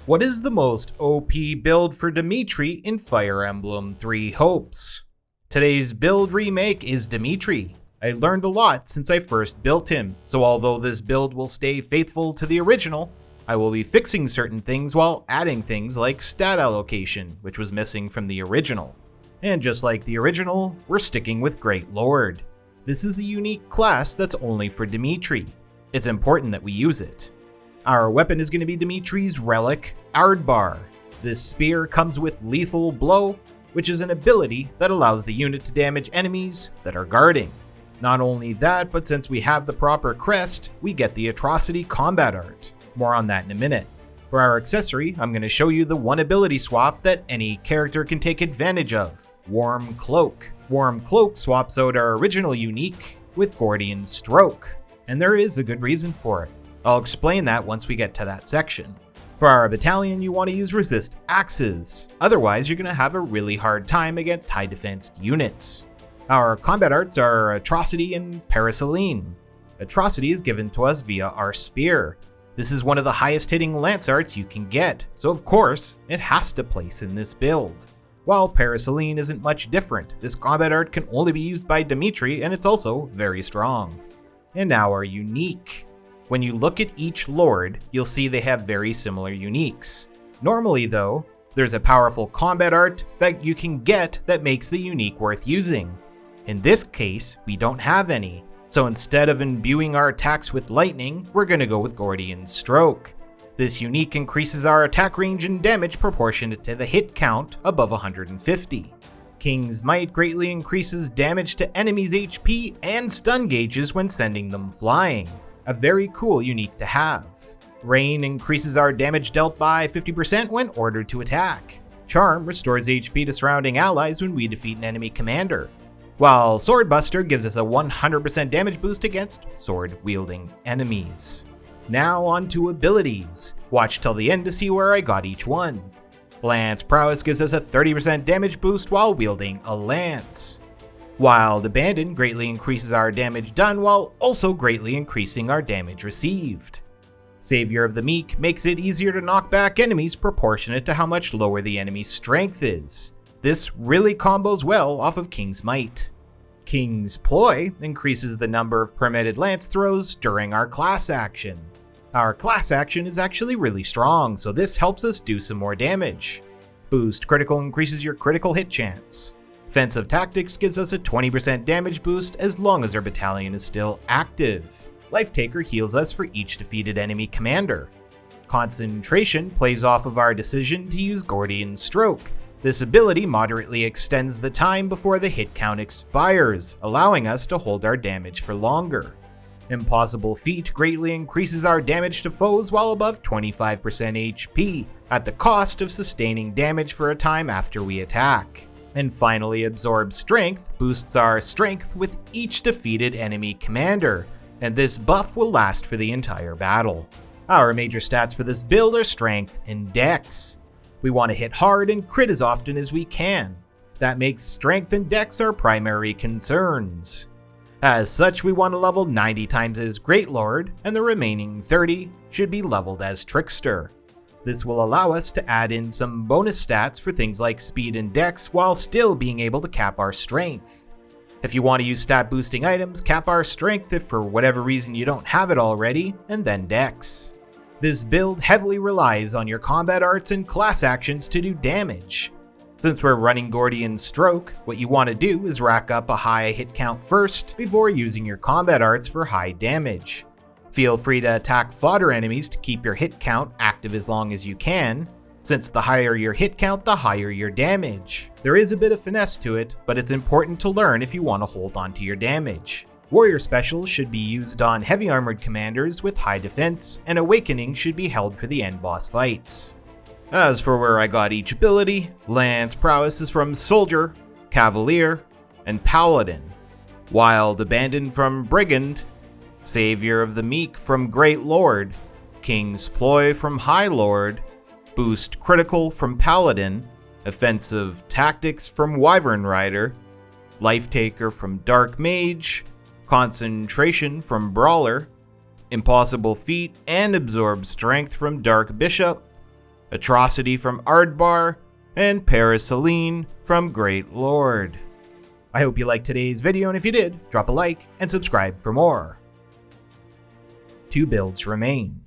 What is the most OP build for Dimitri in Fire Emblem Three Hopes? Today's build remake is Dimitri. I learned a lot since I first built him, so although this build will stay faithful to the original, I will be fixing certain things while adding things like stat allocation, which was missing from the original. And just like the original, we're sticking with Great Lord. This is a unique class that's only for Dimitri. It's important that we use it. Our weapon is going to be Dimitri's relic, Ardbar. This spear comes with Lethal Blow, which is an ability that allows the unit to damage enemies that are guarding. Not only that, but since we have the proper crest, we get the Atrocity combat art. More on that in a minute. For our accessory, I'm going to show you the one ability swap that any character can take advantage of, Warm Cloak. Warm Cloak swaps out our original unique with Gordian Stroke, and there is a good reason for it. I'll explain that once we get to that section. For our battalion, you want to use Resist Axes, otherwise you're going to have a really hard time against high defense units. Our combat arts are Atrocity and Paraceline. Atrocity is given to us via our spear. This is one of the highest hitting lance arts you can get, so of course, it has to place in this build. While Paraceline isn't much different, this combat art can only be used by Dimitri and it's also very strong. And now our unique. When you look at each lord, you'll see they have very similar uniques. Normally though, there's a powerful combat art that you can get that makes the unique worth using. In this case, we don't have any, so instead of imbuing our attacks with lightning, we're going to go with Gordian Stroke. This unique increases our attack range and damage proportionate to the hit count above 150. King's Might greatly increases damage to enemies' HP and stun gauges when sending them flying. A very cool unique to have. Rain increases our damage dealt by 50% when ordered to attack. Charm restores HP to surrounding allies when we defeat an enemy commander. While Swordbuster gives us a 100% damage boost against sword-wielding enemies. Now on to abilities. Watch till the end to see where I got each one. Lance Prowess gives us a 30% damage boost while wielding a lance. Wild Abandon greatly increases our damage done while also greatly increasing our damage received. Savior of the Meek makes it easier to knock back enemies proportionate to how much lower the enemy's strength is. This really combos well off of King's Might. King's Ploy increases the number of permitted lance throws during our class action. Our class action is actually really strong, so this helps us do some more damage. Boost Critical increases your critical hit chance. Offensive Tactics gives us a 20% damage boost as long as our battalion is still active. Life Taker heals us for each defeated enemy commander. Concentration plays off of our decision to use Gordian Stroke. This ability moderately extends the time before the hit count expires, allowing us to hold our damage for longer. Impossible Feat greatly increases our damage to foes while above 25% HP, at the cost of sustaining damage for a time after we attack. And finally, Absorb Strength boosts our strength with each defeated enemy commander, and this buff will last for the entire battle. Our major stats for this build are Strength and Dex. We want to hit hard and crit as often as we can. That makes Strength and Dex our primary concerns. As such, we want to level 90 times as Great Lord, and the remaining 30 should be leveled as Trickster. This will allow us to add in some bonus stats for things like speed and dex while still being able to cap our strength. If you want to use stat boosting items, cap our strength if for whatever reason you don't have it already, and then dex. This build heavily relies on your combat arts and class actions to do damage. Since we're running Gordian Stroke, what you want to do is rack up a high hit count first before using your combat arts for high damage. Feel free to attack fodder enemies to keep your hit count active as long as you can, since the higher your hit count, the higher your damage. There is a bit of finesse to it, but it's important to learn if you want to hold on to your damage. Warrior Specials should be used on heavy armored commanders with high defense, and Awakening should be held for the end boss fights. As for where I got each ability, Lance Prowess is from Soldier, Cavalier, and Paladin. Wild Abandon from Brigand, Savior of the Meek from Great Lord, King's Ploy from High Lord, Boost Critical from Paladin, Offensive Tactics from Wyvern Rider, Life Taker from Dark Mage, Concentration from Brawler, Impossible Feat and Absorb Strength from Dark Bishop, Atrocity from Ardbar, and Paraceline from Great Lord. I hope you liked today's video, and if you did, drop a like and subscribe for more. 2 builds remain.